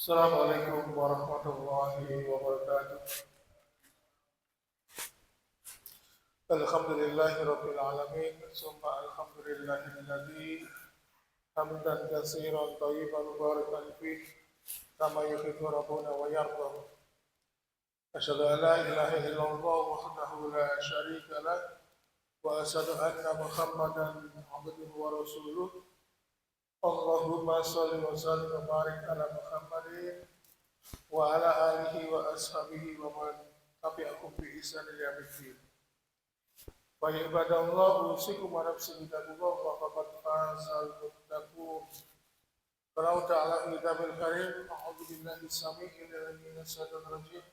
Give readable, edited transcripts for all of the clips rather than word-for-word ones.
Assalamualaikum warahmatullahi wabarakatuh. Alhamdulillahirabbil alamin. Summa alhamdulillahilladzi hamdan katsiran thayyiban mubarakan fih kama yuhibbu rabbuna wa yarda. Asyhadu an la ilaha illallah wahdahu la syarika lah wa asyhadu anna Muhammadan abduhu wa rasuluh. Allahumma shalli wa sallim wa barik ala Muhammadin wa ala alihi wa ashabihi wa man tabi'ahum bi ihsan ila yaumil. Wa ibadallah usikum wa nafsi bitaqwa wa faqad fazal muttaqun. Qala ta'ala fi kitabil karim a'udzu billahi samii'il 'aliim minas syaitonir rajiim.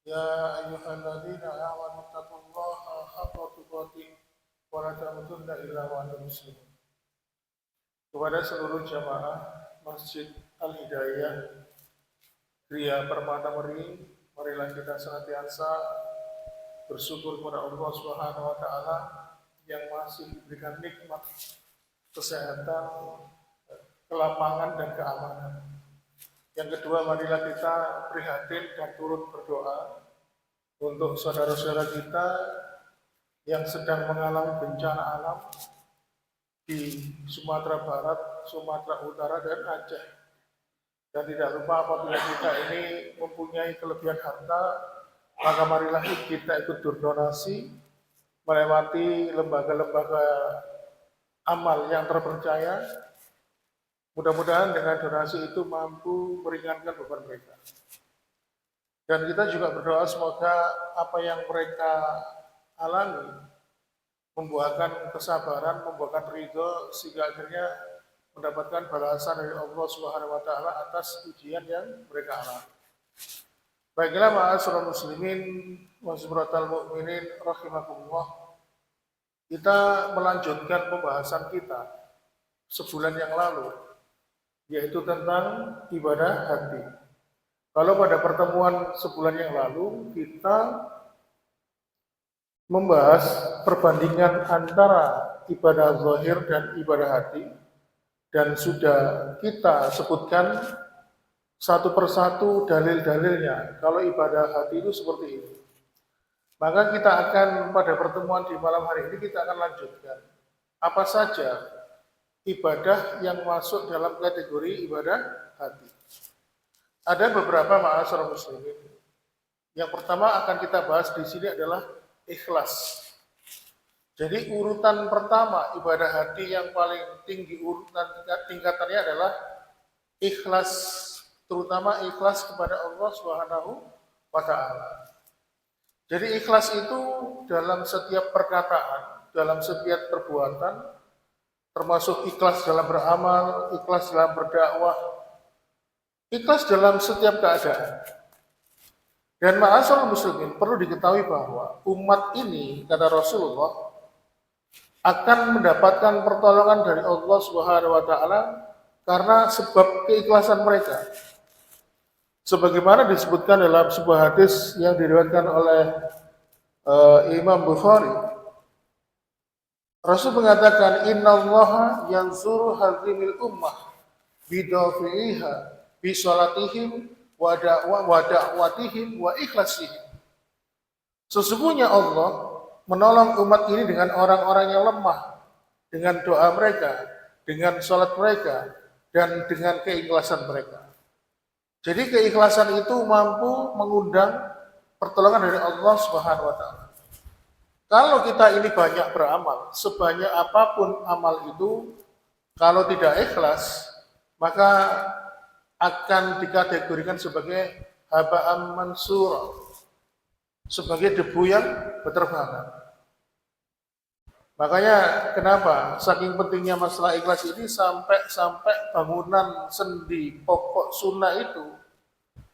Ya ayyuhalladzina amanu taqullaha haqqa tuqatih wa la tamutunna illa wa antum muslimun. Kepada seluruh jamaah Masjid Al-Hidayah Gria Permata Meri, marilah kita senantiasa bersyukur kepada Allah Subhanahu wa taala yang masih diberikan nikmat kesehatan, kelapangan dan keamanan. Yang kedua, marilah kita prihatin dan turut berdoa untuk saudara-saudara kita yang sedang mengalami bencana alam di Sumatera Barat, Sumatera Utara dan Aceh. Dan tidak lupa apabila kita ini mempunyai kelebihan harta, maka marilah kita ikut berdonasi melewati lembaga-lembaga amal yang terpercaya. Mudah-mudahan dengan donasi itu mampu meringankan beban mereka. Dan kita juga berdoa semoga apa yang mereka alami membuahkan kesabaran, membuahkan ridho, sehingga akhirnya mendapatkan balasan dari Allah Subhanahu wa taala atas ujian yang mereka alami. Baiklah ma'asyiral muslimin wa subhanatal mu'minin rahimakumullah. Kita melanjutkan pembahasan kita sebulan yang lalu, yaitu tentang ibadah hati. Kalau pada pertemuan sebulan yang lalu kita membahas perbandingan antara ibadah zahir dan ibadah hati, dan sudah kita sebutkan satu persatu dalil-dalilnya kalau ibadah hati itu seperti ini. Maka kita akan pada pertemuan di malam hari ini kita akan lanjutkan apa saja ibadah yang masuk dalam kategori ibadah hati. Ada beberapa ma'asyiral muslimin. Yang pertama akan kita bahas di sini adalah ikhlas. Jadi urutan pertama ibadah hati yang paling tinggi urutan tingkatannya adalah ikhlas, terutama ikhlas kepada Allah Subhanahu wa taala. Jadi ikhlas itu dalam setiap perkataan, dalam setiap perbuatan, termasuk ikhlas dalam beramal, ikhlas dalam berdakwah, ikhlas dalam setiap keadaan. Dan ma'asyiral muslimin, perlu diketahui bahwa umat ini, kata Rasulullah, akan mendapatkan pertolongan dari Allah Subhanahu wa taala karena sebab keikhlasan mereka. Sebagaimana disebutkan dalam sebuah hadis yang diriwayatkan oleh Imam Bukhari, Rasul mengatakan, innallaha yanzuru hadhimil ummah bidafi'iha bi salatihim wa da'watihim wa ikhlasihim. Sesungguhnya Allah menolong umat ini dengan orang-orang yang lemah, dengan doa mereka, dengan salat mereka, dan dengan keikhlasan mereka. Jadi keikhlasan itu mampu mengundang pertolongan dari Allah Subhanahu wa taala. Kalau kita ini banyak beramal, sebanyak apapun amal itu, kalau tidak ikhlas, maka akan dikategorikan sebagai haba'an mansura, sebagai debu yang berterbangan. Makanya kenapa saking pentingnya masalah ikhlas ini sampai bangunan sendi pokok sunnah itu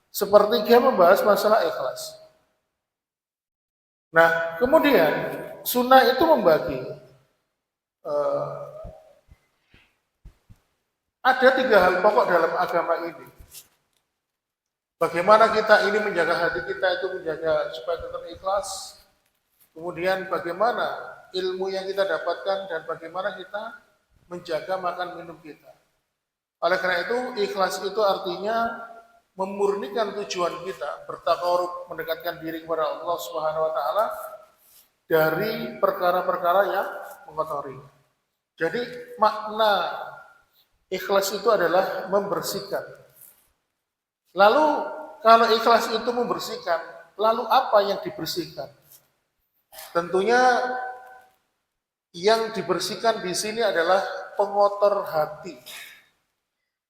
sepertiga membahas masalah ikhlas. Nah, kemudian sunnah itu membagi ada 3 hal pokok dalam agama ini. Bagaimana kita ini menjaga hati kita itu menjaga supaya tetap ikhlas. Kemudian bagaimana ilmu yang kita dapatkan dan bagaimana kita menjaga makan minum kita. Oleh karena itu, ikhlas itu artinya memurnikan tujuan kita, bertakarub, mendekatkan diri kepada Allah Subhanahu wa taala dari perkara-perkara yang mengotori. Jadi makna ikhlas itu adalah membersihkan. Lalu kalau ikhlas itu membersihkan, lalu apa yang dibersihkan? Tentunya yang dibersihkan di sini adalah pengotor hati.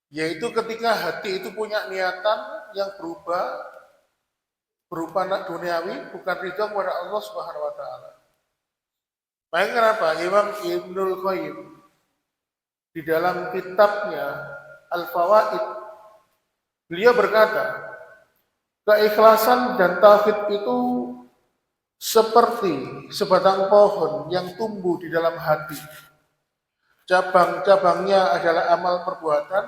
Yaitu ketika hati itu punya niatan yang berubah berupa duniawi, bukan ridho kepada Allah Subhanahu wa taala. Makanya kenapa Imam Ibnul Qayyim di dalam kitabnya Al-Fawaid beliau berkata, keikhlasan dan tauhid itu seperti sebatang pohon yang tumbuh di dalam hati. Cabang-cabangnya adalah amal perbuatan,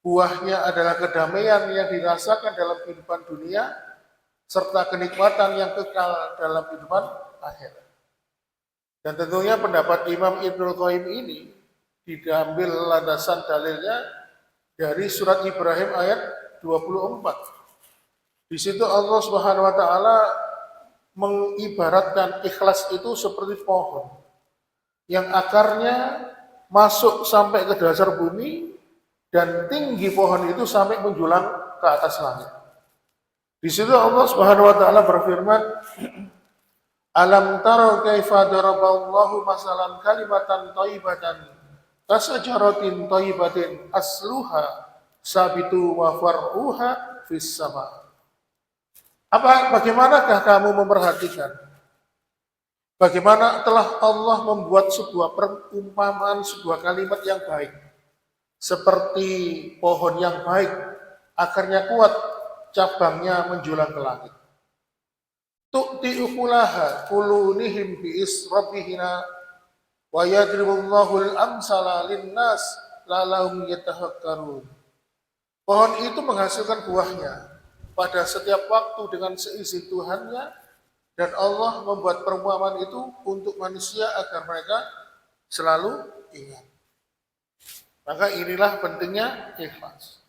buahnya adalah kedamaian yang dirasakan dalam kehidupan dunia, serta kenikmatan yang kekal dalam kehidupan akhirat. Dan tentunya pendapat Imam Ibnul Qayyim ini diambil landasan dalilnya dari surat Ibrahim ayat 24. Di situ Allah Subhanahu wa taala mengibaratkan ikhlas itu seperti pohon yang akarnya masuk sampai ke dasar bumi dan tinggi pohon itu sampai menjulang ke atas langit. Di situ Allah Subhanahu wa taala berfirman, alam taro kaifa daraballahu masalan kalimatan thayyibatan kasajaratin thayyibatin asluha sabitu wa far'uha fis sama. Bagaimanakah kamu memperhatikan bagaimana telah Allah membuat sebuah perumpamaan, sebuah kalimat yang baik seperti pohon yang baik, akarnya kuat, cabangnya menjulang ke langit. Tu'ti ukulaha kulunihim bi'is rabbihina wa yadribullahu al-amsala linnas lalahum yatahakkarun. Pohon itu menghasilkan buahnya pada setiap waktu dengan seizin Tuhannya, dan Allah membuat perumpamaan itu untuk manusia agar mereka selalu ingat. Maka inilah pentingnya ikhlas.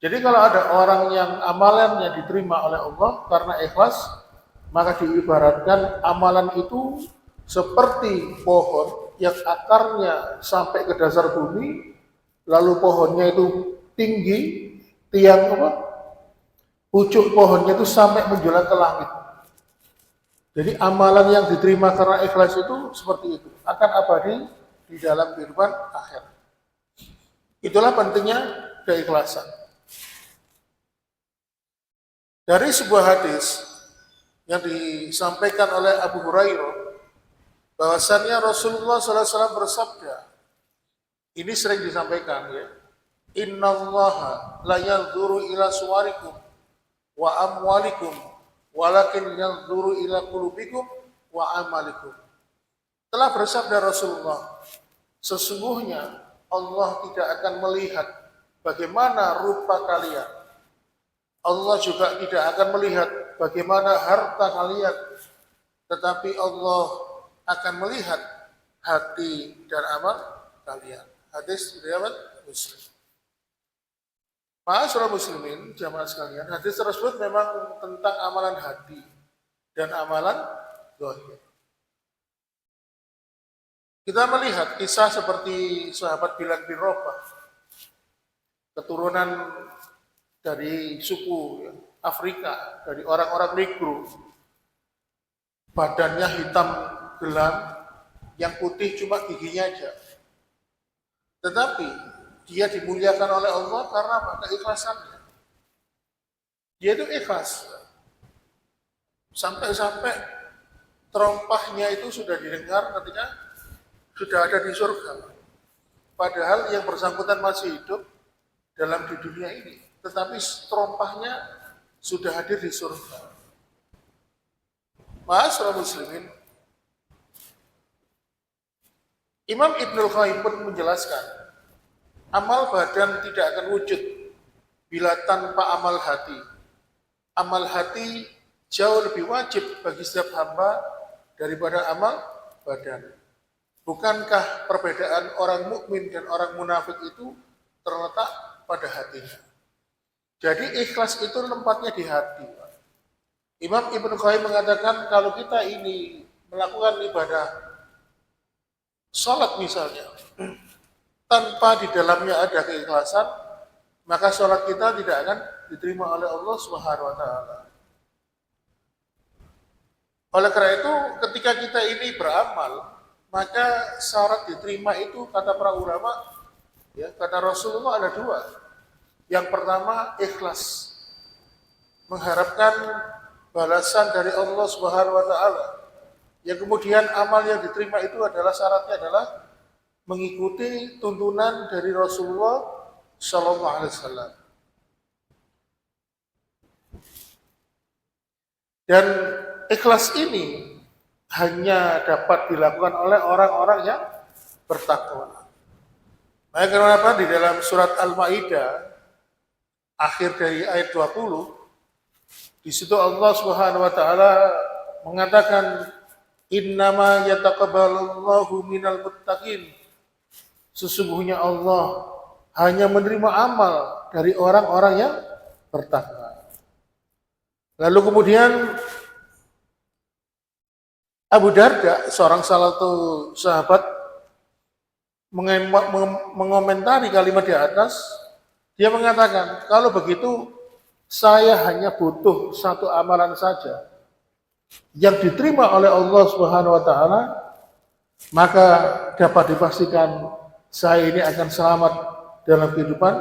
Jadi kalau ada orang yang amalannya diterima oleh Allah karena ikhlas, maka diibaratkan amalan itu seperti pohon yang akarnya sampai ke dasar bumi, lalu pohonnya itu tinggi, pucuk pohonnya itu sampai menjulang ke langit. Jadi amalan yang diterima karena ikhlas itu seperti itu, akan abadi di dalam kehidupan akhir. Itulah pentingnya keikhlasan. Dari sebuah hadis yang disampaikan oleh Abu Hurairah, bahwasannya Rasulullah SAW bersabda, ini sering disampaikan ya, innallaha la yanzuru ila suwarikum wa amwalikum walakin yanzuru ila qulubikum wa amalikum. Telah bersabda Rasulullah, sesungguhnya Allah tidak akan melihat bagaimana rupa kalian. Allah juga tidak akan melihat bagaimana harta kalian, tetapi Allah akan melihat hati dan amal kalian. Hadis riwayat Muslim. Ma'asyiral muslimin, jamaah sekalian, hadis tersebut memang tentang amalan hati dan amalan zahir. Kita melihat kisah seperti sahabat Bilal bin Rabah, keturunan dari suku Afrika, dari orang-orang Negro, badannya hitam gelap, yang putih cuma giginya aja. Tetapi dia dimuliakan oleh Allah karena apa? Keikhlasannya. Dia itu ikhlas. Sampai-sampai terompahnya itu sudah didengar ketika sudah ada di surga. Padahal yang bersangkutan masih hidup dalam di dunia ini, tetapi terompahnya sudah hadir di surga. Ma'asyiral muslimin, Imam Ibnul Qayyim pun menjelaskan, amal badan tidak akan wujud bila tanpa amal hati. Amal hati jauh lebih wajib bagi setiap hamba daripada amal badan. Bukankah perbedaan orang mukmin dan orang munafik itu terletak pada hatinya? Jadi ikhlas itu tempatnya di hati. Imam Ibnu Qayyim mengatakan kalau kita ini melakukan ibadah sholat misalnya, tanpa di dalamnya ada keikhlasan, maka sholat kita tidak akan diterima oleh Allah Subhanahu wa Ta'ala. Oleh karena itu, ketika kita ini beramal, maka syarat diterima itu kata para ulama, ya, kata Rasulullah ada dua. Yang pertama ikhlas, mengharapkan balasan dari Allah Subhanahu wa Ta'ala. Yang kemudian amal yang diterima itu adalah syaratnya adalah mengikuti tuntunan dari Rasulullah Shallallahu Alaihi Wasallam. Dan ikhlas ini hanya dapat dilakukan oleh orang-orang yang bertakwa. Maka kenapa di dalam surat Al-Maidah akhir dari ayat 20, di situ Allah Subhanahu wa taala mengatakan innama yataqabbalullahu minal muttaqin. Sesungguhnya Allah hanya menerima amal dari orang-orang yang bertakwa. Lalu kemudian Abu Darda, seorang salah satu sahabat, mengomentari kalimat di atas. Dia mengatakan, kalau begitu saya hanya butuh satu amalan saja yang diterima oleh Allah Subhanahu wa taala, maka dapat dipastikan saya ini akan selamat dalam kehidupan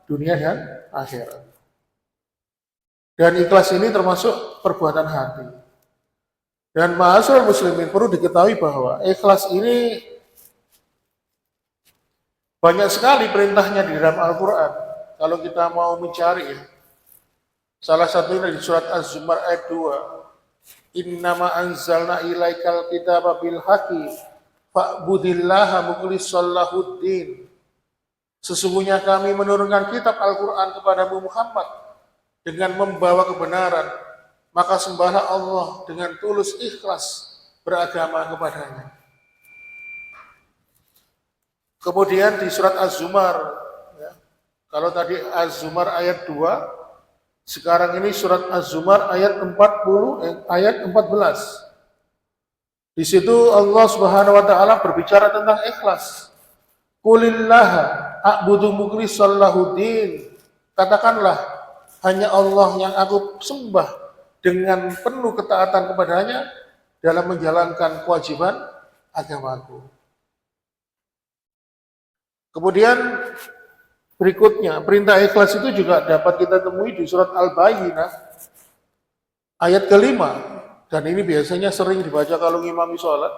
dunia dan akhirat. Dan ikhlas ini termasuk perbuatan hati. Dan ma'asyiral muslimin, perlu diketahui bahwa ikhlas ini banyak sekali perintahnya di dalam Al-Quran. Kalau kita mau mencari, ya, salah satunya di surat Az-Zumar ayat 2. Innama anzalna ilaikal kitaba bil haqqi fa'budillaha mukhlishan lahuddin. Sesungguhnya kami menurunkan kitab Al-Quran kepadamu Muhammad dengan membawa kebenaran, maka sembahlah Allah dengan tulus ikhlas beragama kepadanya. Kemudian di surat Az-Zumar, ya, kalau tadi Az-Zumar ayat 2, sekarang ini surat Az-Zumar ayat 14. Di situ Allah Subhanahu wa taala berbicara tentang ikhlas. Qulillaha a'budu mukhlishan lahuddin. Katakanlah, hanya Allah yang aku sembah dengan penuh ketaatan kepadanya dalam menjalankan kewajiban agamaku. Kemudian berikutnya, perintah ikhlas itu juga dapat kita temui di surat Al-Bayyinah ayat ke-5. Dan ini biasanya sering dibaca kalau ngimami sholat.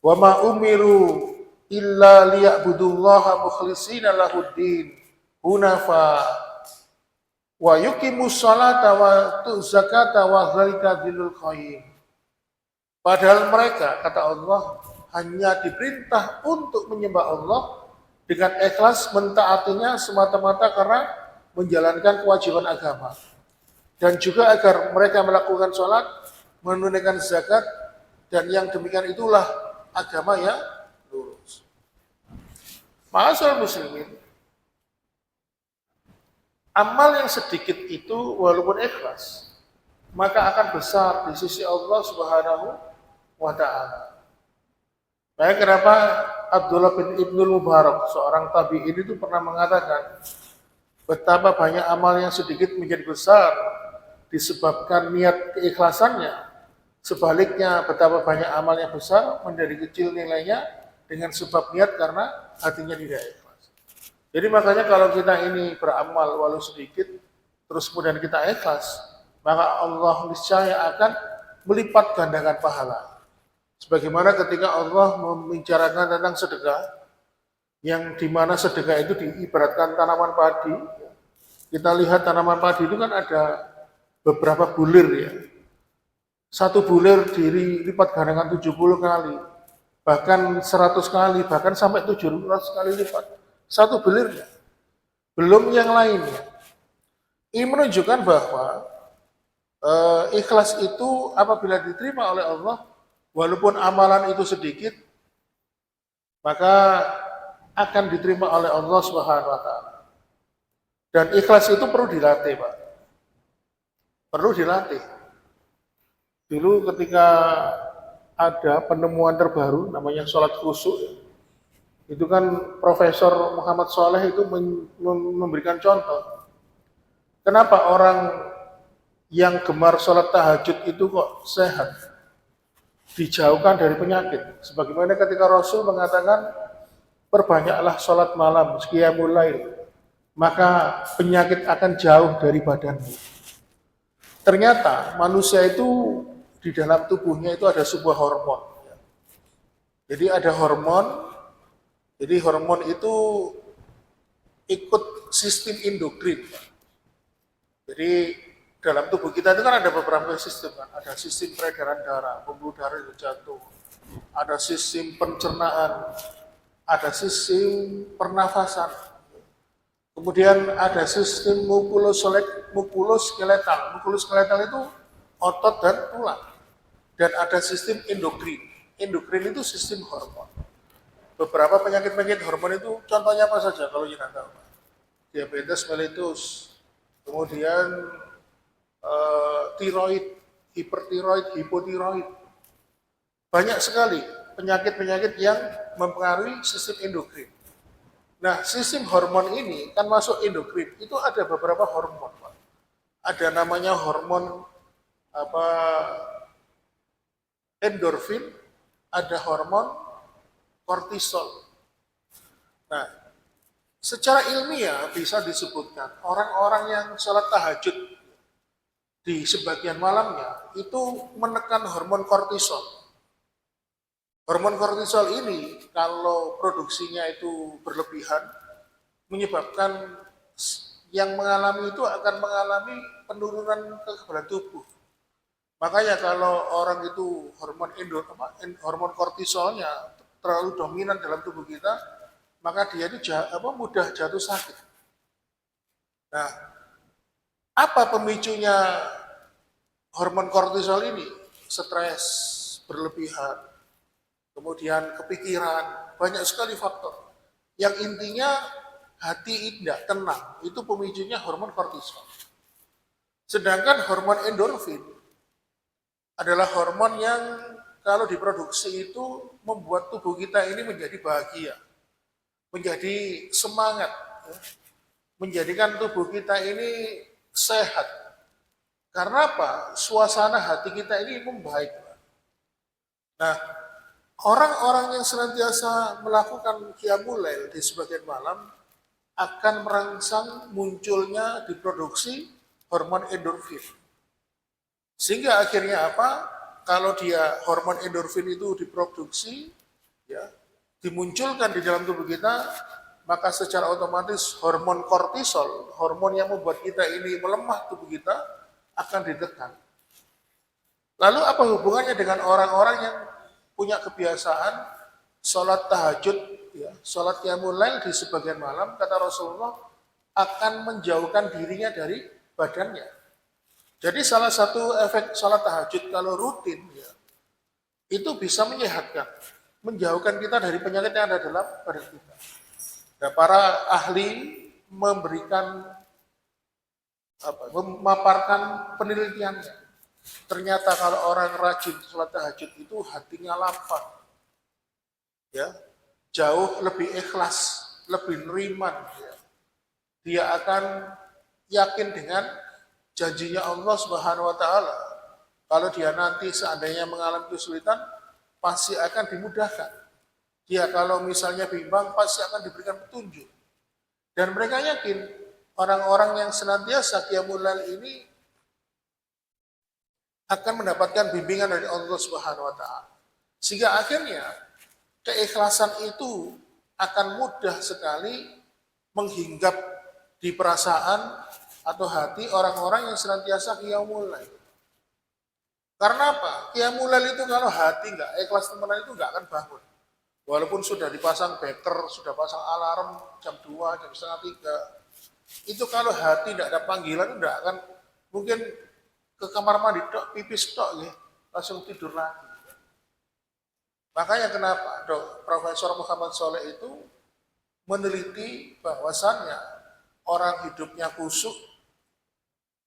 Wa ma umiru illa liya'budullaha mukhlishina lahuddin hunafa wa yuqimus sholata wa tu'z zakata wa dzalika dinul qayyim. Padahal mereka, kata Allah, hanya diperintah untuk menyembah Allah dengan ikhlas, mentaatinya semata-mata karena menjalankan kewajiban agama. Dan juga agar mereka melakukan sholat, menunaikan zakat, dan yang demikian itulah agama yang lurus. Ma'asyiral muslimin, amal yang sedikit itu walaupun ikhlas, maka akan besar di sisi Allah Subhanahu wa ta'ala. Baik, kenapa Abdullah bin Ibnul Mubarak, seorang tabi'in itu pernah mengatakan betapa banyak amal yang sedikit menjadi besar disebabkan niat keikhlasannya. Sebaliknya, betapa banyak amal yang besar menjadi kecil nilainya dengan sebab niat karena hatinya tidak ikhlas. Jadi makanya kalau kita ini beramal walau sedikit, terus kemudian kita ikhlas, maka Allah niscaya akan melipat gandakan pahala. Sebagaimana ketika Allah membicarakan tentang sedekah, yang dimana sedekah itu diibaratkan tanaman padi. Kita lihat tanaman padi itu kan ada beberapa bulir, ya. Satu bulir dilipat gandakan 70 kali, bahkan 100 kali, bahkan sampai 700 kali lipat. Satu bulirnya. Belum yang lainnya. Ini menunjukkan bahwa ikhlas itu apabila diterima oleh Allah, walaupun amalan itu sedikit, maka akan diterima oleh Allah Subhanahu wa taala. Dan ikhlas itu perlu dilatih, Pak. Perlu dilatih. Dulu ketika ada penemuan terbaru namanya sholat khusyuk, itu kan Profesor Muhammad Soleh itu memberikan contoh. Kenapa orang yang gemar sholat tahajud itu kok sehat? Dijauhkan dari penyakit. Sebagaimana ketika Rasul mengatakan, perbanyaklah sholat malam, qiyamul lail, maka penyakit akan jauh dari badanmu. Ternyata manusia itu di dalam tubuhnya itu ada sebuah hormon. Jadi ada hormon, jadi hormon itu ikut sistem endokrin. Jadi dalam tubuh kita itu kan ada beberapa sistem kan, ada sistem peredaran darah, pembuluh darah itu jantung, ada sistem pencernaan, ada sistem pernafasan, kemudian ada sistem muskuloskeletal. Muskuloskeletal itu otot dan tulang, dan ada sistem endokrin. Endokrin itu sistem hormon. Beberapa penyakit-penyakit hormon itu contohnya apa saja kalau kita tahu? Diabetes mellitus, kemudian tiroid, hipertiroid, hipotiroid. Banyak sekali penyakit-penyakit yang mempengaruhi sistem endokrin. Nah, sistem hormon ini kan masuk endokrin. Itu ada beberapa hormon, Pak. Ada namanya hormon endorfin, ada hormon kortisol. Nah, secara ilmiah bisa disebutkan orang-orang yang sholat tahajud di sebagian malamnya itu menekan hormon kortisol. Hormon kortisol ini kalau produksinya itu berlebihan menyebabkan yang mengalami itu akan mengalami penurunan kekebalan tubuh. Makanya kalau orang itu hormon kortisolnya terlalu dominan dalam tubuh kita, maka dia itu mudah jatuh sakit. Nah, apa pemicunya hormon kortisol ini? Stres berlebihan, kemudian kepikiran, banyak sekali faktor. Yang intinya hati tidak tenang, itu pemicunya hormon kortisol. Sedangkan hormon endorfin adalah hormon yang kalau diproduksi itu membuat tubuh kita ini menjadi bahagia, menjadi semangat, menjadikan tubuh kita ini sehat. Karena apa? Suasana hati kita ini membaik. Nah, orang-orang yang senantiasa melakukan qiyamul lail di sebagian malam akan merangsang munculnya diproduksi hormon endorfin. Sehingga akhirnya apa? Kalau dia hormon endorfin itu diproduksi, ya, dimunculkan di dalam tubuh kita, maka secara otomatis hormon kortisol, hormon yang membuat kita ini melemah tubuh kita, akan ditekan. Lalu apa hubungannya dengan orang-orang yang punya kebiasaan sholat tahajud, ya, sholat qiyamul lail di sebagian malam, kata Rasulullah, akan menjauhkan dirinya dari badannya. Jadi salah satu efek sholat tahajud kalau rutin, ya, itu bisa menyehatkan, menjauhkan kita dari penyakit yang ada dalam badan kita. Nah, para ahli memaparkan penelitiannya. Ternyata kalau orang rajin sholat tahajud itu hatinya lapang, ya, jauh lebih ikhlas, lebih neriman, ya. Dia akan yakin dengan janjinya Allah Subhanahu wa taala. Kalau dia nanti seandainya mengalami kesulitan, pasti akan dimudahkan. Dia kalau misalnya bimbang, pasti akan diberikan petunjuk. Dan mereka yakin orang-orang yang senantiasa qiyamul lail ini akan mendapatkan bimbingan dari Allah Subhanahu wa taala. Sehingga akhirnya keikhlasan itu akan mudah sekali menghinggap di perasaan atau hati orang-orang yang senantiasa qiyamul lail. Karena apa? Qiyamul lail itu kalau hati enggak ikhlas temenan itu enggak akan bangun. Walaupun sudah dipasang beker, sudah pasang alarm jam 2, jam setengah 3. Itu kalau hati tidak ada panggilan, enggak akan mungkin ke kamar mandi tok, pipis tok, ya, langsung tidur lagi. Makanya kenapa Profesor Muhammad Soleh itu meneliti bahwasannya orang hidupnya khusyuk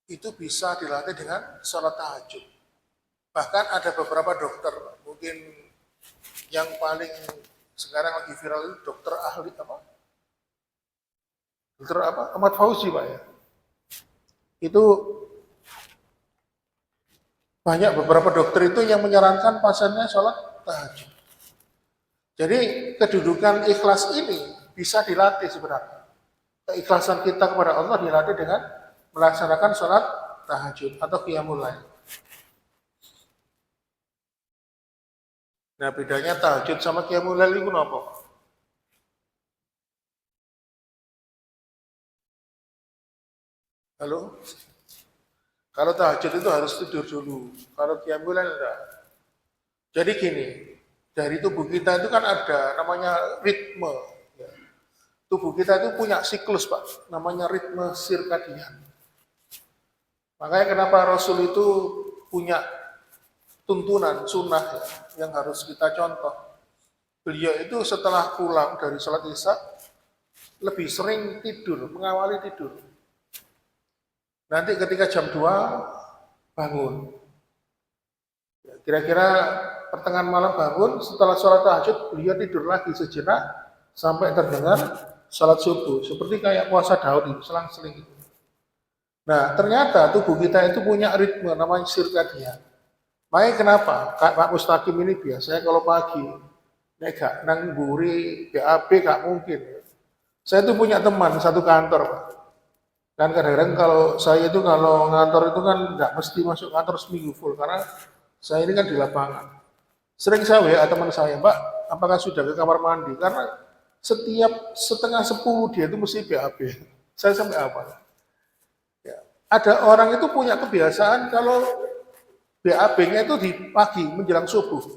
itu bisa dilatih dengan sholat tahajud. Bahkan ada beberapa dokter, mungkin yang paling sekarang lagi viral itu dokter ahli apa? Dokter apa? Ahmad Fauzi Pak ya. Itu banyak beberapa dokter itu yang menyarankan pasiennya sholat tahajud. Jadi kedudukan ikhlas ini bisa dilatih sebenarnya. Keikhlasan kita kepada Allah dilatih dengan melaksanakan sholat tahajud atau qiyamul lail. Nah bedanya tahajud sama qiyamul lail itu apa? Halo? Kalau tahajud itu harus tidur dulu. Kalau qiyamul lail enggak. Jadi gini, dari tubuh kita itu kan ada namanya ritme. Ya. Tubuh kita itu punya siklus Pak, namanya ritme sirkadian. Makanya kenapa Rasul itu punya tuntunan sunnah ya, yang harus kita contoh. Beliau itu setelah pulang dari sholat isya lebih sering tidur, mengawali tidur. Nanti ketika jam 2 bangun. Kira-kira pertengahan malam bangun, setelah sholat tahajud beliau tidur lagi sejenak sampai terdengar sholat subuh. Seperti kayak puasa Daud itu, selang-seling itu. Nah ternyata tubuh kita itu punya ritme namanya sirkadian. Makanya kenapa Pak Mustaqim ini biasanya kalau pagi gak nangguri BAB gak mungkin. Saya itu punya teman satu kantor Pak. Kan kadang-kadang kalau saya itu kalau ngantor itu kan nggak mesti masuk kantor seminggu full karena saya ini kan di lapangan. Sering saya WA teman saya, Mbak, apakah sudah ke kamar mandi? Karena setiap setengah 10 dia itu mesti BAB. Saya sampai apa? Ya. Ada orang itu punya kebiasaan kalau BAB-nya itu di pagi menjelang subuh.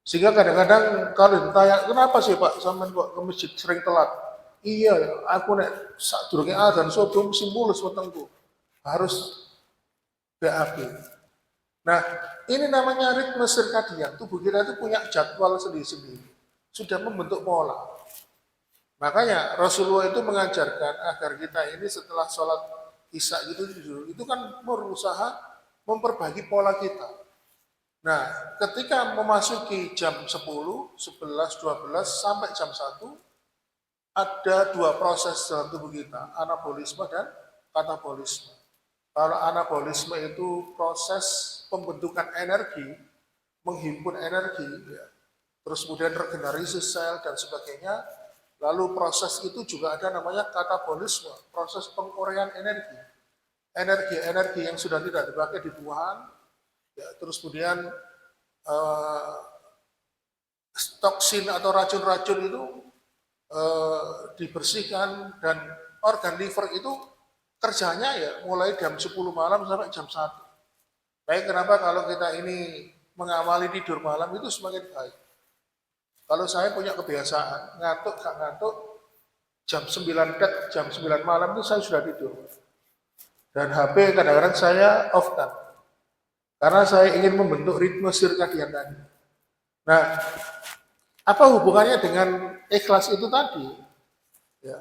Sehingga kadang-kadang kalau ditanya, kenapa sih Pak, sampean kok ke masjid sering telat? Iya, aku nek sak durunge azan subuh mesti mulus wetengku. Harus BAB. Nah, ini namanya ritme sirkadian. Tubuh kita itu punya jadwal sendiri-sendiri. Sudah membentuk pola. Makanya Rasulullah itu mengajarkan agar kita ini setelah sholat isya itu kan berusaha memperbaiki pola kita. Nah, ketika memasuki jam 10, 11, 12 sampai jam 1 ada dua proses dalam tubuh kita, anabolisme dan katabolisme. Kalau anabolisme itu proses pembentukan energi, menghimpun energi, ya. Terus kemudian regenerasi sel dan sebagainya. Lalu proses itu juga ada namanya katabolisme, proses penguraian energi. Energi-energi yang sudah tidak dipakai dibuang, ya, terus kemudian toksin atau racun-racun itu dibersihkan dan organ liver itu kerjanya ya mulai jam 10 malam sampai jam 1. Baik, kenapa kalau kita ini mengawali tidur malam itu semakin baik. Kalau saya punya kebiasaan ngantuk gak ngantuk jam 9 jam 9 malam itu saya sudah tidur. Dan HP kadang-kadang saya off kan. Karena saya ingin membentuk ritme sirkadian tadi. Nah, apa hubungannya dengan ikhlas itu tadi? Ya.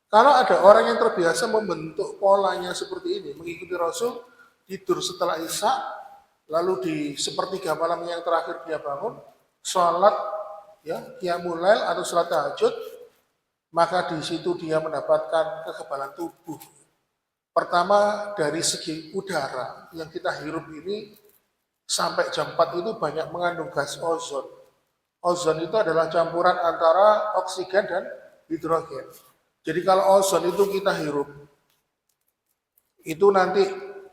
Kalau ada orang yang terbiasa membentuk polanya seperti ini, mengikuti Rasul, tidur setelah isya, lalu di sepertiga malam yang terakhir dia bangun, sholat, ya, qiyamul lail atau sholat tahajud, maka di situ dia mendapatkan kekebalan tubuh. Pertama dari segi udara yang kita hirup ini sampai jam 4 itu banyak mengandung gas ozon. Ozon itu adalah campuran antara oksigen dan hidrogen. Jadi kalau ozon itu kita hirup, itu nanti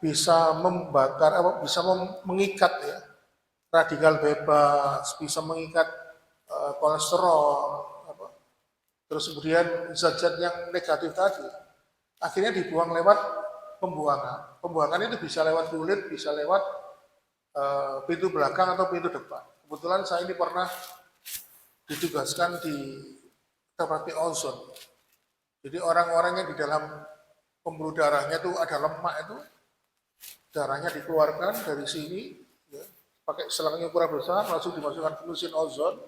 bisa membakar, bisa mengikat ya, radikal bebas, bisa mengikat kolesterol, terus kemudian zat-zat yang negatif tadi, akhirnya dibuang lewat pembuangan. Pembuangan itu bisa lewat kulit, bisa lewat pintu belakang atau pintu depan. Kebetulan saya ini pernah ditugaskan di terapti ozon. Jadi orang-orang yang di dalam pembuluh darahnya itu ada lemak itu, darahnya dikeluarkan dari sini, ya, pakai selang yang ukuran besar, langsung dimasukkan ke mesin ozon.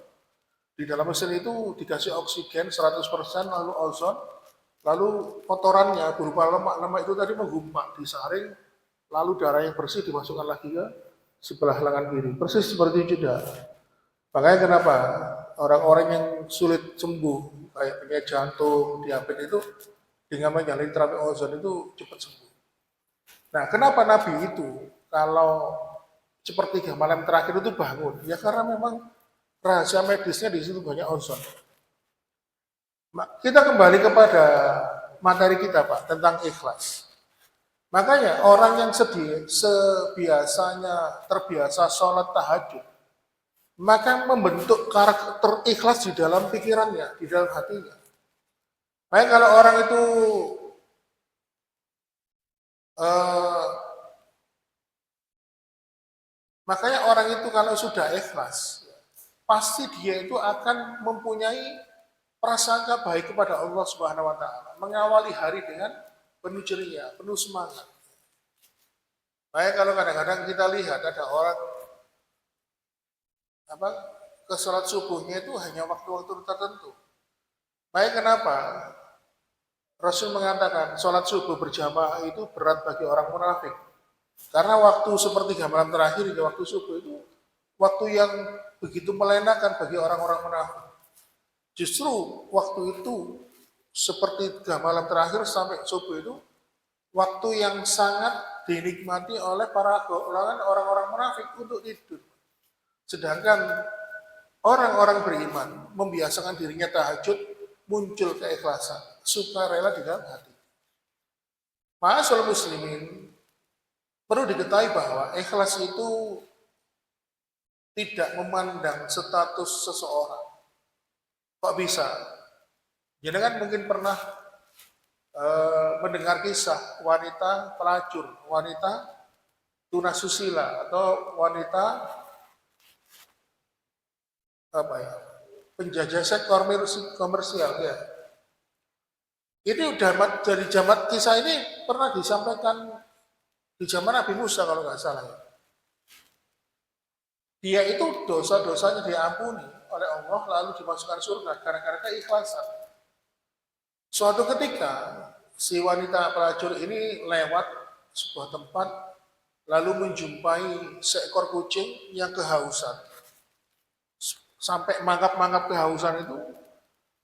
Di dalam mesin itu dikasih oksigen 100%, lalu ozon, lalu kotorannya berupa lemak-lemak itu tadi menggumpal, disaring, lalu darah yang bersih dimasukkan lagi ke sebelah lengan kiri. Persis seperti itu juga. Makanya kenapa orang-orang yang sulit sembuh, kayak penyakit jantung, diabetes itu, dengan menjalani terapi ozon itu cepat sembuh. Nah, kenapa Nabi itu kalau sepertiga malam terakhir itu bangun? Ya karena memang rahasia medisnya di situ banyak ozon. Kita kembali kepada materi kita Pak, tentang ikhlas. Makanya orang yang terbiasa sholat tahajud, maka membentuk karakter ikhlas di dalam pikirannya, di dalam hatinya. Makanya kalau orang itu makanya orang itu kalau sudah ikhlas, pasti dia itu akan mempunyai prasangka baik kepada Allah Subhanahu wa taala, mengawali hari dengan penuh ceria, penuh semangat. Makanya kalau kadang-kadang kita lihat ada orang ke sholat subuhnya itu hanya waktu-waktu tertentu. Makanya kenapa Rasul mengatakan sholat subuh berjamaah itu berat bagi orang munafik. Karena waktu sepertiga malam terakhir hingga waktu subuh itu waktu yang begitu melenakan bagi orang-orang munafik. Justru waktu itu seperti 3 malam terakhir sampai subuh itu waktu yang sangat dinikmati oleh para golongan orang-orang munafik untuk tidur. Sedangkan orang-orang beriman membiasakan dirinya tahajud, muncul keikhlasan, sukarela di dalam hati. Ma'asyiral muslimin, perlu diketahui bahwa ikhlas itu tidak memandang status seseorang. Kok bisa? Jangan mungkin pernah mendengar kisah wanita pelacur, wanita tunasusila atau wanita penjajah seks komersial ya. Ini udah dari zaman kisah ini pernah disampaikan di zaman Nabi Musa kalau nggak salah ya. Dia itu dosa-dosanya diampuni oleh Allah lalu dimasukkan surga gara-gara keikhlasan. Suatu ketika si wanita pelacur ini lewat sebuah tempat lalu menjumpai seekor kucing yang kehausan. Sampai mangkap-mangkap kehausan itu,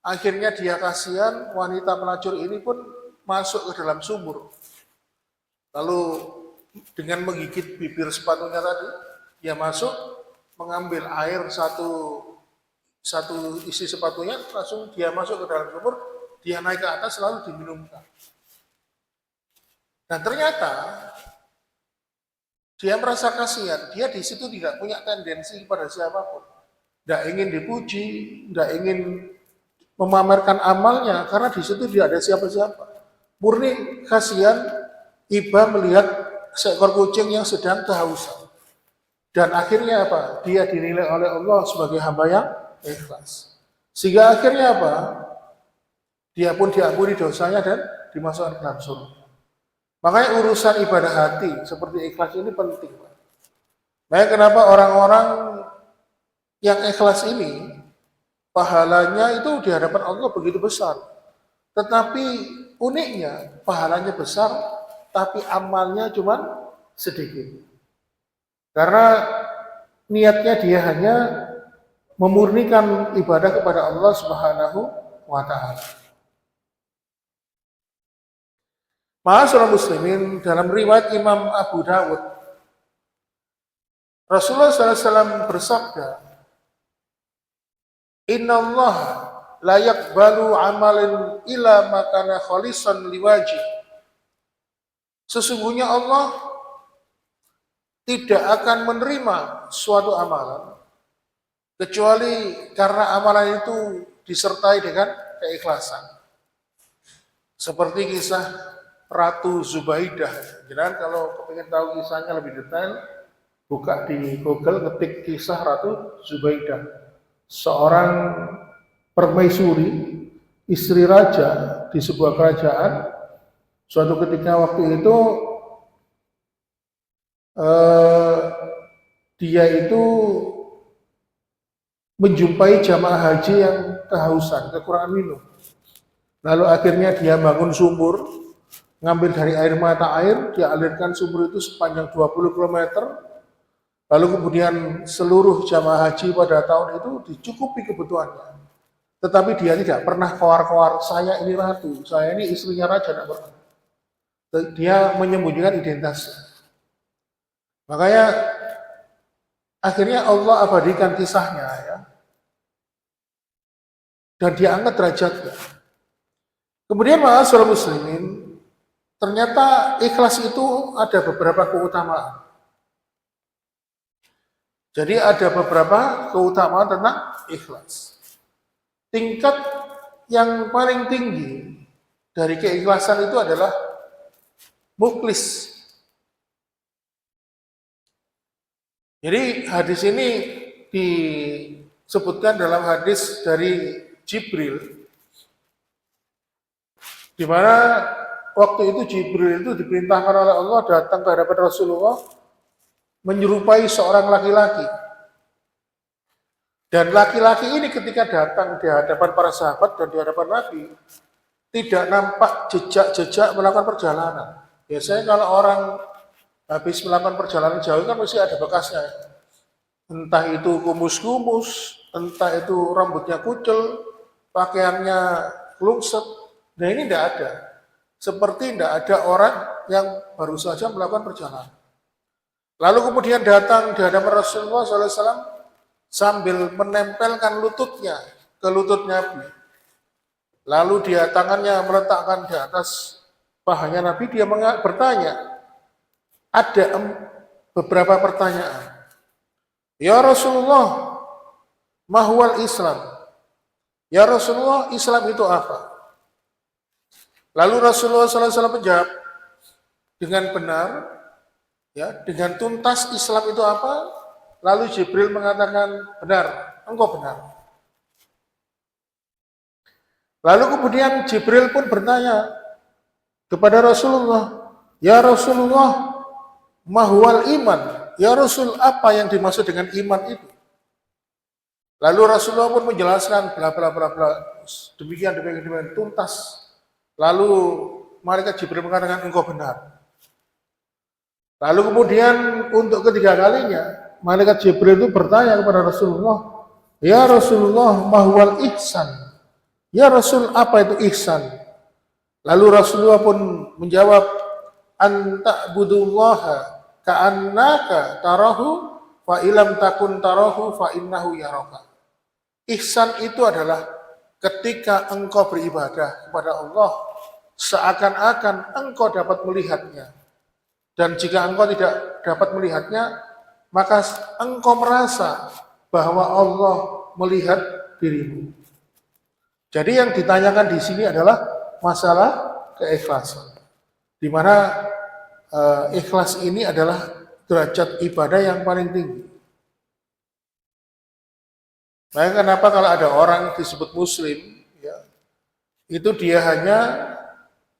akhirnya dia kasihan, wanita pelacur ini pun masuk ke dalam sumur. Lalu dengan menggigit bibir sepatunya tadi, dia masuk, mengambil air satu isi sepatunya, langsung dia masuk ke dalam sumur, dia naik ke atas lalu diminumkan. Dan ternyata dia merasa kasihan, dia di situ tidak punya tendensi kepada siapapun. Tidak ingin dipuji, tidak ingin memamerkan amalnya, karena di situ tidak ada siapa-siapa. Murni kasihan, iba melihat seekor kucing yang sedang kehausan. Dan akhirnya apa? Dia dinilai oleh Allah sebagai hamba yang ikhlas. Sehingga akhirnya apa? Dia pun diampuni dosanya dan dimasukkan ke dalam surga. Makanya urusan ibadah hati seperti ikhlas ini penting. Makanya kenapa orang-orang yang ikhlas ini pahalanya itu di hadapan Allah begitu besar. Tetapi uniknya pahalanya besar tapi amalnya cuma sedikit. Karena niatnya dia hanya memurnikan ibadah kepada Allah Subhanahu wa taala. Ma'asyiral muslimin, dalam riwayat Imam Abu Dawud, Rasulullah SAW bersabda, Inna Allah la yaqbalu amalan ila makana khalisan liwajih. Sesungguhnya Allah tidak akan menerima suatu amalan kecuali karena amalan itu disertai dengan keikhlasan. Seperti kisah Ratu Zubaidah. Jangan kalau ingin tahu kisahnya lebih detail, buka di Google, ketik kisah Ratu Zubaidah. Seorang permaisuri, istri raja di sebuah kerajaan. Suatu ketika waktu itu dia itu menjumpai jamaah haji yang kehausan, kekurangan minum. Lalu akhirnya dia bangun sumur, ngambil dari air mata air, dia alirkan sumur itu sepanjang 20 km. Lalu kemudian seluruh jamaah haji pada tahun itu dicukupi kebutuhannya. Tetapi dia tidak pernah koar-koar, saya ini ratu, saya ini istrinya raja, tidak pernah. Dia menyembunyikan identitasnya. Makanya akhirnya Allah abadikan kisahnya ya. Dan dia angkat derajatnya. Kemudian ma'asyiral muslimin, ternyata ikhlas itu ada beberapa keutamaan. Jadi ada beberapa keutamaan tentang ikhlas. Tingkat yang paling tinggi dari keikhlasan itu adalah mukhlis. Jadi hadis ini disebutkan dalam hadis dari Jibril, di mana waktu itu Jibril itu diperintahkan oleh Allah datang ke hadapan Rasulullah menyerupai seorang laki-laki. Dan laki-laki ini ketika datang di hadapan para sahabat dan di hadapan Nabi, tidak nampak jejak-jejak melakukan perjalanan. Biasanya kalau orang habis melakukan perjalanan jauh kan mesti ada bekasnya. Entah itu kumus-kumus, entah itu rambutnya kucel, pakaiannya lungset. Nah ini tidak ada. Seperti tidak ada orang yang baru saja melakukan perjalanan. Lalu kemudian datang di hadapan Rasulullah SAW sambil menempelkan lututnya ke lutut Nabi. Lalu dia tangannya meletakkan di atas pahanya Nabi, dia bertanya, ada beberapa pertanyaan. Ya Rasulullah, mahwal Islam? Ya Rasulullah, Islam itu apa? Lalu Rasulullah SAW menjawab dengan benar, ya, dengan tuntas Islam itu apa? Lalu Jibril mengatakan, benar, engkau benar. Lalu kemudian Jibril pun bertanya kepada Rasulullah, ya Rasulullah, mahwal iman? Ya Rasul, apa yang dimaksud dengan iman itu? Lalu Rasulullah pun menjelaskan, bla bla bla bla, demikian tuntas. Lalu malaikat Jibril mengatakan, engkau benar. Lalu kemudian untuk ketiga kalinya, malaikat Jibril itu bertanya kepada Rasulullah, ya Rasulullah, mahwal ihsan? Ya Rasul, apa itu ihsan? Lalu Rasulullah pun menjawab, anta budullaha ka'annaka tarahu fa ilam takun tarahu fa innahu yaraka. Ihsan itu adalah ketika engkau beribadah kepada Allah seakan-akan engkau dapat melihatnya. Dan jika engkau tidak dapat melihatnya, maka engkau merasa bahwa Allah melihat dirimu. Jadi yang ditanyakan di sini adalah masalah keikhlasan. Di mana ikhlas ini adalah derajat ibadah yang paling tinggi. Nah, kenapa kalau ada orang disebut muslim, ya, itu dia hanya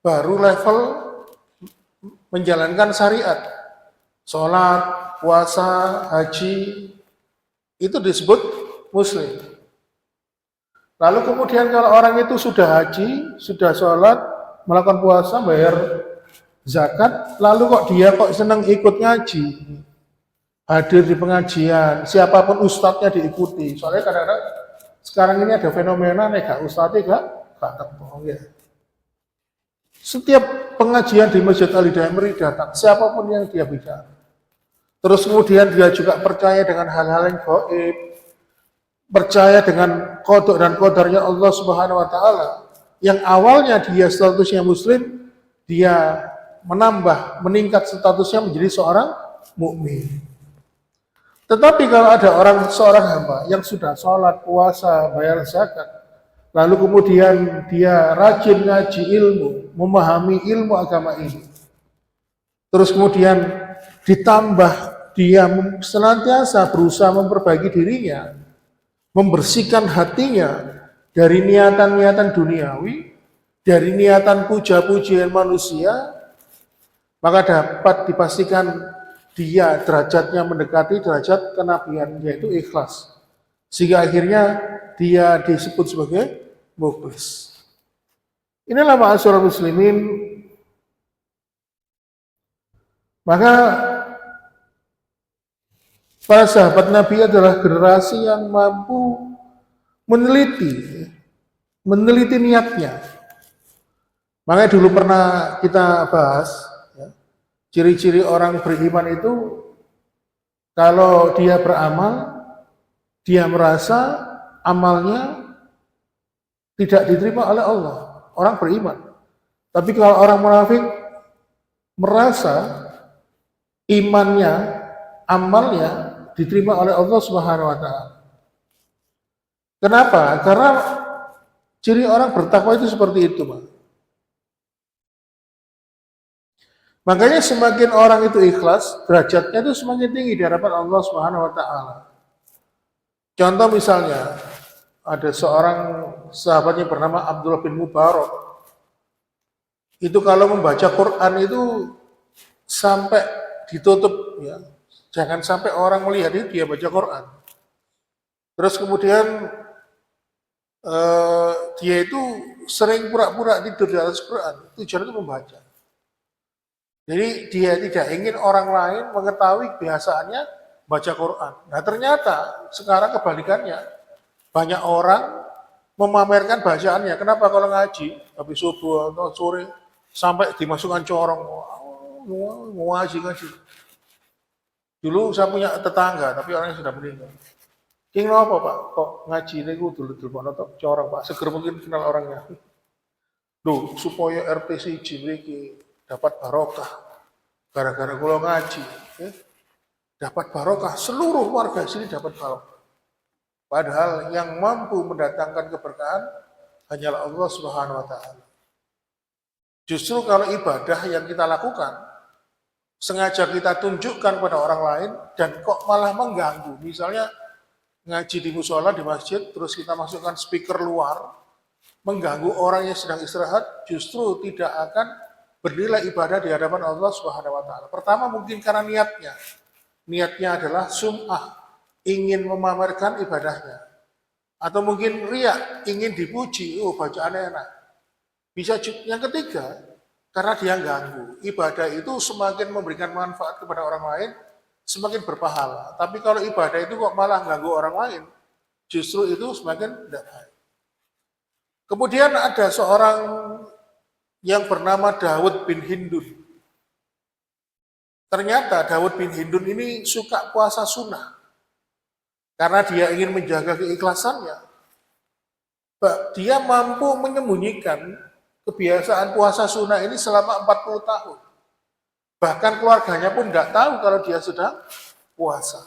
baru level menjalankan syariat, sholat, puasa, haji, itu disebut muslim. Lalu kemudian kalau orang itu sudah haji, sudah sholat, melakukan puasa, bayar zakat, lalu kok senang ikut ngaji, hadir di pengajian, siapapun ustadznya diikuti. Soalnya kadang-kadang sekarang ini ada fenomena nega ustadznya gak tepung ya. Setiap pengajian di Masjid Al-Hidayah datang, siapapun yang dia bicara. Terus kemudian dia juga percaya dengan hal-hal yang gaib, percaya dengan qada dan qadarnya Allah Subhanahu wa taala. Yang awalnya dia statusnya muslim, dia meningkat statusnya menjadi seorang mukmin. Tetapi kalau ada seorang hamba yang sudah sholat, puasa, bayar zakat, lalu kemudian dia rajin ngaji ilmu, memahami ilmu agama ini, terus kemudian ditambah dia senantiasa berusaha memperbaiki dirinya, membersihkan hatinya dari niatan-niatan duniawi, dari niatan puja-pujian manusia, maka dapat dipastikan dia derajatnya mendekati derajat kenabian, yaitu ikhlas. Sehingga akhirnya dia disebut sebagai mukhlis. Inilah ma'asyiral muslimin, maka para sahabat Nabi adalah generasi yang mampu meneliti niatnya. Makanya dulu pernah kita bahas, ya, ciri-ciri orang beriman itu kalau dia beramal, dia merasa amalnya tidak diterima oleh Allah, orang beriman. Tapi kalau orang munafik merasa imannya, amalnya diterima oleh Allah Subhanahu wa taala. Kenapa? Karena ciri orang bertakwa itu seperti itu, Pak. Makanya semakin orang itu ikhlas, derajatnya itu semakin tinggi di hadapan Allah Subhanahu wa taala. Contoh misalnya, ada seorang sahabatnya bernama Abdullah bin Mubarak. Itu kalau membaca Quran itu sampai ditutup, ya. Jangan sampai orang melihat itu dia baca Quran. Terus kemudian dia itu sering pura-pura tidur di atas Quran. Tujuan itu membaca. Jadi dia tidak ingin orang lain mengetahui kebiasaannya baca Quran. Nah ternyata sekarang kebalikannya. Banyak orang memamerkan bacaannya. Kenapa kalau ngaji, habis subuh atau sore, sampai dimasukkan corong. Mau ngaji. Dulu saya punya tetangga, tapi orangnya sudah meninggal. King apa Pak? Kok ngaji ini gue dulu nonton corong Pak. Seger mungkin kenal orangnya. Duh, supaya RT1 ini dapat barokah. Gara-gara gue ngaji, dapat barokah. Seluruh warga sini dapat barokah. Padahal yang mampu mendatangkan keberkahan hanyalah Allah Subhanahu wa taala. Justru kalau ibadah yang kita lakukan sengaja kita tunjukkan pada orang lain dan kok malah mengganggu. Misalnya ngaji di musola di masjid terus kita masukkan speaker luar mengganggu orang yang sedang istirahat, justru tidak akan bernilai ibadah di hadapan Allah Subhanahu wa taala. Pertama mungkin karena niatnya. Niatnya adalah sum'ah, ingin memamerkan ibadahnya. Atau mungkin riya, ingin dipuji, bacaannya enak. Bisa yang ketiga, karena dia ganggu. Ibadah itu semakin memberikan manfaat kepada orang lain, semakin berpahala. Tapi kalau ibadah itu kok malah ganggu orang lain, justru itu semakin tidak baik. Kemudian ada seorang yang bernama Dawud bin Hindun. Ternyata Dawud bin Hindun ini suka puasa sunnah. Karena dia ingin menjaga keikhlasannya. Dia mampu menyembunyikan kebiasaan puasa sunnah ini selama 40 tahun. Bahkan keluarganya pun tidak tahu kalau dia sedang puasa.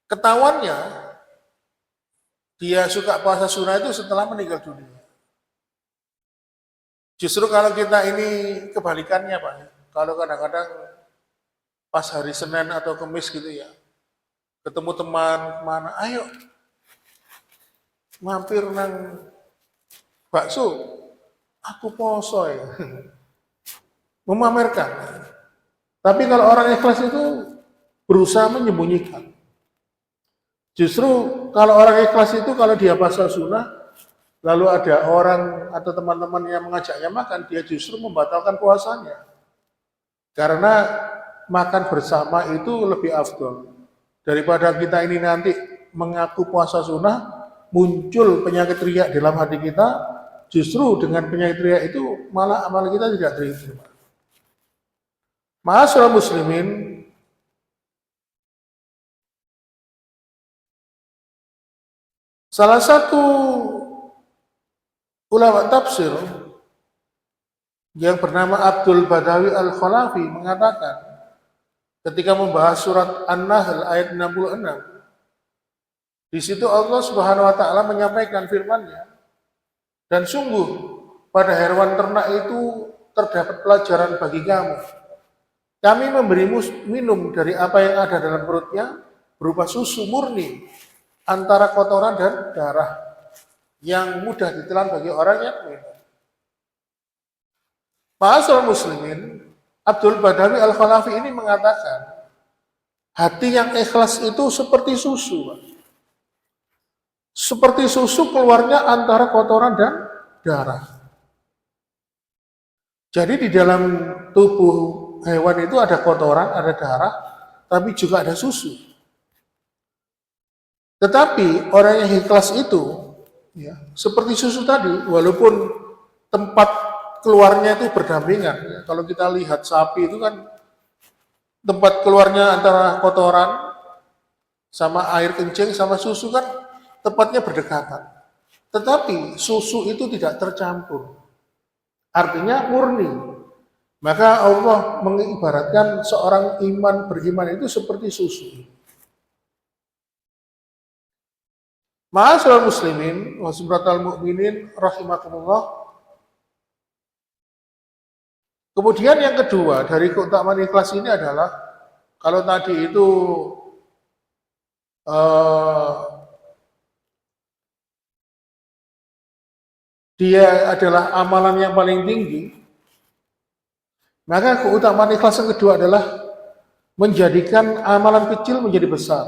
Ketahuannya, dia suka puasa sunnah itu setelah meninggal dunia. Justru kalau kita ini kebalikannya Pak, kalau kadang-kadang pas hari Senin atau Kamis gitu ya, ketemu teman kemana, ayo mampir nang bakso, aku poso ya. Memamerkan. Tapi kalau orang ikhlas itu berusaha menyembunyikan. Justru kalau orang ikhlas itu kalau dia puasa sunnah, lalu ada orang atau teman-teman yang mengajaknya makan, dia justru membatalkan puasanya. Karena makan bersama itu lebih afdol. Daripada kita ini nanti mengaku puasa sunnah, muncul penyakit riya dalam hati kita, justru dengan penyakit riya itu malah amal kita tidak diterima. Ma'asyiral muslimin, salah satu ulama tafsir yang bernama Abdul Badawi Al-Khalafi mengatakan ketika membahas surat An-Nahl ayat 66, di situ Allah Subhanahu wa taala menyampaikan firman-Nya, dan sungguh pada hewan ternak itu terdapat pelajaran bagi kamu. Kami memberi minum dari apa yang ada dalam perutnya berupa susu murni antara kotoran dan darah yang mudah ditelan bagi orang yang minum. Ma'asyiral muslimin, Abdul Badawi Al-Khalafi ini mengatakan, hati yang ikhlas itu seperti susu. seperti susu keluarnya antara kotoran dan darah. Jadi di dalam tubuh hewan itu ada kotoran, ada darah, tapi juga ada susu. Tetapi orang yang ikhlas itu, ya, seperti susu tadi, walaupun tempat keluarnya itu berdampingan. Ya. Kalau kita lihat sapi itu kan tempat keluarnya antara kotoran sama air kencing sama susu kan tempatnya berdekatan. Tetapi susu itu tidak tercampur. Artinya murni. Maka Allah mengibaratkan seorang beriman itu seperti susu. Ma'asyiral muslimin wa subhanatal mu'minin rahimakumullah. Kemudian yang kedua dari keutamaan ikhlas ini adalah kalau tadi itu dia adalah amalan yang paling tinggi, maka keutamaan ikhlas yang kedua adalah menjadikan amalan kecil menjadi besar.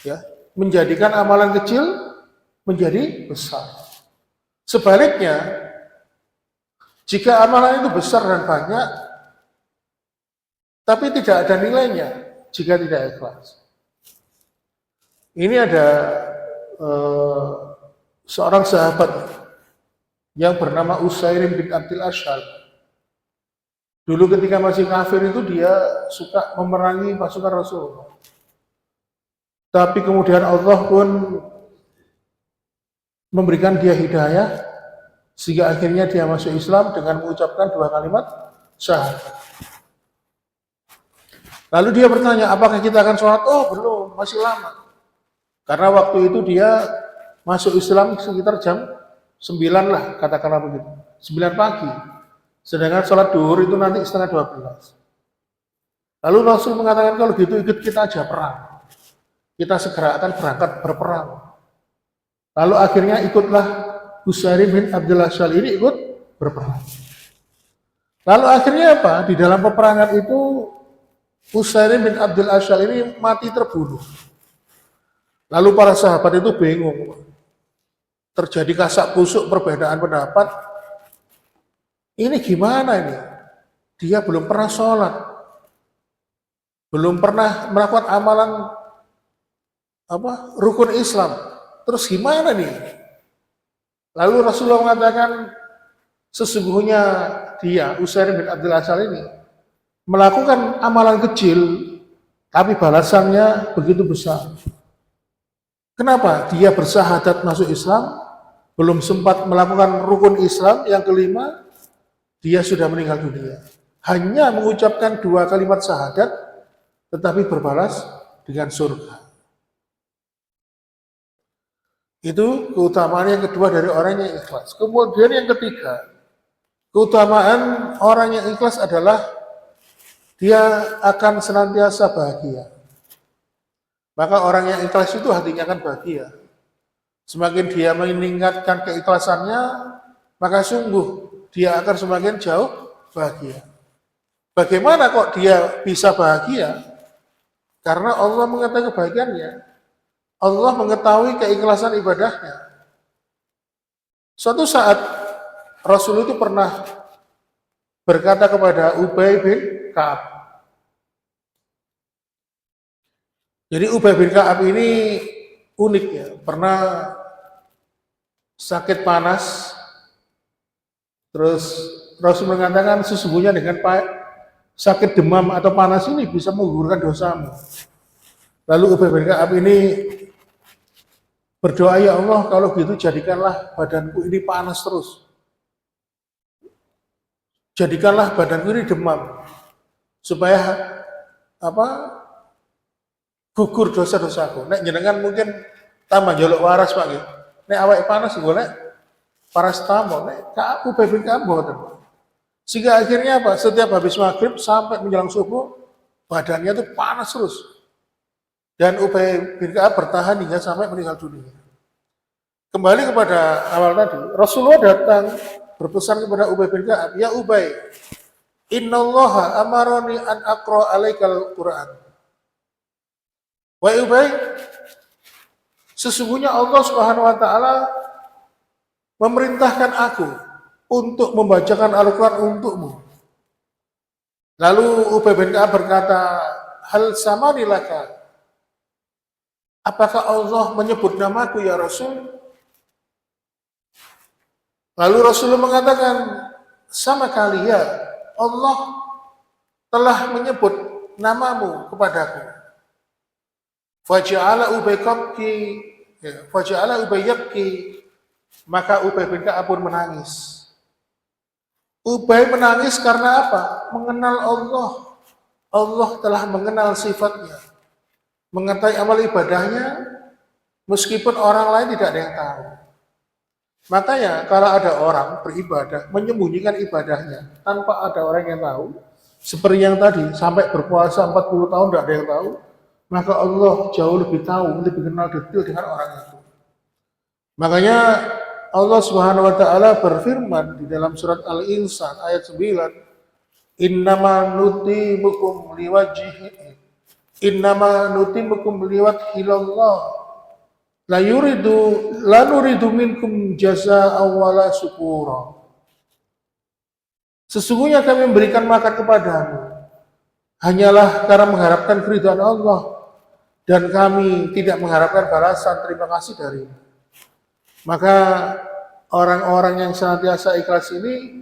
Ya, menjadikan amalan kecil menjadi besar. Sebaliknya, jika amalan itu besar dan banyak, tapi tidak ada nilainya jika tidak ikhlas. Ini ada seorang sahabat yang bernama Usairim bin Abdul Ashhal. Dulu ketika masih kafir itu dia suka memerangi pasukan Rasulullah. Tapi kemudian Allah pun memberikan dia hidayah sehingga akhirnya dia masuk Islam dengan mengucapkan 2 kalimat syahadat. Lalu dia bertanya, apakah kita akan sholat? Oh belum, masih lama. Karena waktu itu dia masuk Islam sekitar jam 9 lah, katakanlah begitu. 9 pagi. Sedangkan sholat duhur itu nanti setengah 12. Lalu Rasul mengatakan, kalau gitu ikut kita aja perang. Kita segera akan berangkat berperang. Lalu akhirnya ikutlah Usairim bin Abdul Ashhal ini ikut berperang. Lalu akhirnya apa? Di dalam peperangan itu Usairim bin Abdul Ashhal ini mati terbunuh. Lalu para sahabat itu bingung. Terjadi kasak kusuk perbedaan pendapat. Ini gimana ini? Dia belum pernah sholat. Belum pernah melakukan amalan rukun Islam. Terus gimana nih? Lalu Rasulullah mengatakan sesungguhnya dia, Usairim bin Abdul Ashhal ini melakukan amalan kecil tapi balasannya begitu besar. Kenapa? Dia bersyahadat masuk Islam, belum sempat melakukan rukun Islam yang kelima, dia sudah meninggal dunia. Hanya mengucapkan 2 kalimat syahadat, tetapi berbalas dengan surga. Itu keutamaan yang kedua dari orang yang ikhlas. Kemudian yang ketiga, keutamaan orang yang ikhlas adalah dia akan senantiasa bahagia. Maka orang yang ikhlas itu hatinya akan bahagia. Semakin dia meningkatkan keikhlasannya, maka sungguh dia akan semakin jauh bahagia. Bagaimana kok dia bisa bahagia? Karena Allah mengetahui kebahagiaannya. Allah mengetahui keikhlasan ibadahnya. Suatu saat Rasul itu pernah berkata kepada Ubay bin Ka'ab. Jadi Ubay bin Ka'ab ini unik ya, pernah sakit panas, terus Rasul mengatakan sesungguhnya dengan sakit demam atau panas ini bisa menggugurkan dosamu. Lalu Ubay bin Ka'ab ini berdoa, ya Allah kalau gitu jadikanlah badanku ini panas terus. Jadikanlah badanku ini demam. Supaya gugur dosa-dosaku. Nek jenengan mungkin tambah jolok waras Pak nggih. Nek awake panas golek paracetamol, nek Ka'ab Ubay bin Ka'ab mboten. Sehingga akhirnya apa? Setiap habis maghrib sampai menjelang subuh badannya itu panas terus. Dan Ubay bin Ka'ab bertahan hingga sampai meninggal dunia. Kembali kepada awal tadi, Rasulullah datang berpesan kepada Ubay bin Ka'ab, ya Ubay, innallaha amaroni an aqra alaikal Qur'an. Wahai Ubay, Sesungguhnya Allah Subhanahu wa taala memerintahkan aku untuk membacakan Al-Qur'an untukmu. Lalu Ubay bin Ka'ab berkata, hal samani laka? Apakah Allah menyebut namaku ya Rasul? Lalu Rasulullah mengatakan, sama kali ya, Allah telah menyebut namamu kepadaku. Faja'ala Ubay yabki, maka Ubay bin Ka'ab pun menangis. Ubay menangis karena apa? Mengenal Allah. Allah telah mengenal sifatnya, mengetahui amal ibadahnya, meskipun orang lain tidak ada yang tahu. Makanya kalau ada orang beribadah, menyembunyikan ibadahnya tanpa ada orang yang tahu, seperti yang tadi, sampai berpuasa 40 tahun tidak ada yang tahu, maka Allah jauh lebih tahu, lebih kenal detail dengan orang itu. Makanya Allah Subhanahu wa taala berfirman di dalam surat Al-Insan ayat 9, Innama nutimukum liwajhilallah la nuridu minkum jazaa'an wala syukura. Sesungguhnya kami memberikan makan kepadamu hanyalah karena mengharapkan keridhaan Allah, dan kami tidak mengharapkan balasan terima kasih darimu. Maka orang-orang yang senantiasa ikhlas ini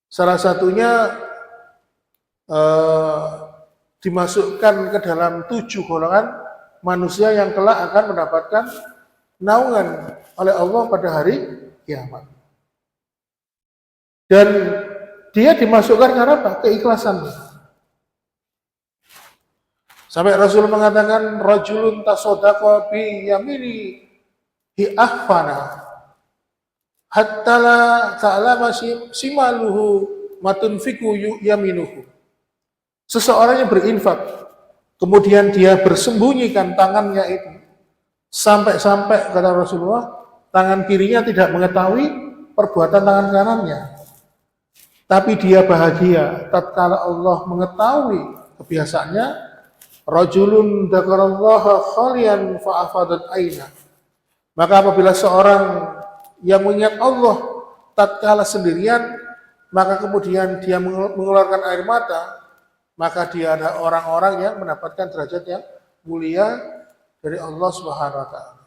salah satunya dimasukkan ke dalam 7 golongan manusia yang kelak akan mendapatkan naungan oleh Allah pada hari kiamat. Dan dia dimasukkan karena apa? Keikhlasan. Sampai Rasul mengatakan, rajulun tasaddaqa bi yamini hi ahfana hatta la ta'lama simaluhu matunfiku yaminuhu. Seseorang yang berinfak, kemudian dia bersembunyikan tangannya itu, sampai-sampai kata Rasulullah, tangan kirinya tidak mengetahui perbuatan tangan kanannya. Tapi dia bahagia tatkala Allah mengetahui kebiasaannya. Rajulun dzakarallaha khalian fa'afadat aina. Maka apabila seorang yang mengingat Allah tatkala sendirian, maka kemudian dia mengeluarkan air mata, maka dia ada orang-orang yang mendapatkan derajat yang mulia dari Allah Subhanahu wa taala.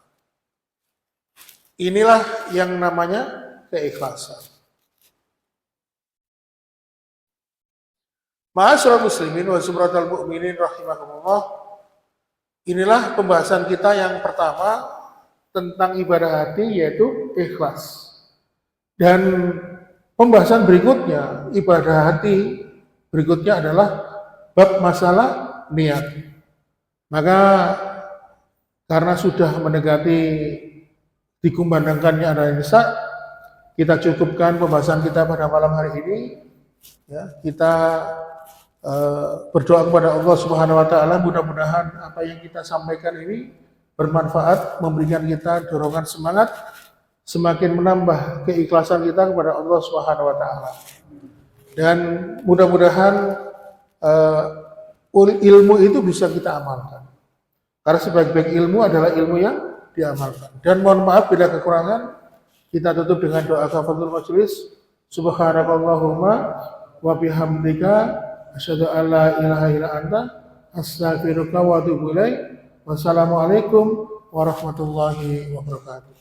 Inilah yang namanya keikhlasan. Ma'asyiral muslimin wa zumratal mu'minin rahimakumullah. Inilah pembahasan kita yang pertama tentang ibadah hati, yaitu ikhlas. Dan pembahasan berikutnya, ibadah hati berikutnya adalah bab masalah niat. Maka karena sudah mendekati dikumandangkannya ada Isya, kita cukupkan pembahasan kita pada malam hari ini. Ya, kita berdoa kepada Allah Subhanahu wa taala, mudah-mudahan apa yang kita sampaikan ini bermanfaat, memberikan kita dorongan semangat, semakin menambah keikhlasan kita kepada Allah Subhanahu wa taala. Dan mudah-mudahan ilmu itu bisa kita amalkan. Karena sebaik-baik ilmu adalah ilmu yang diamalkan. Dan mohon maaf bila kekurangan, kita tutup dengan doa kafaratul majelis. Subhanakallahumma wa bihamdika asyhadu an la ilaha illa anta astaghfiruka wa atubu ilaik. Wassalamualaikum warahmatullahi wabarakatuh.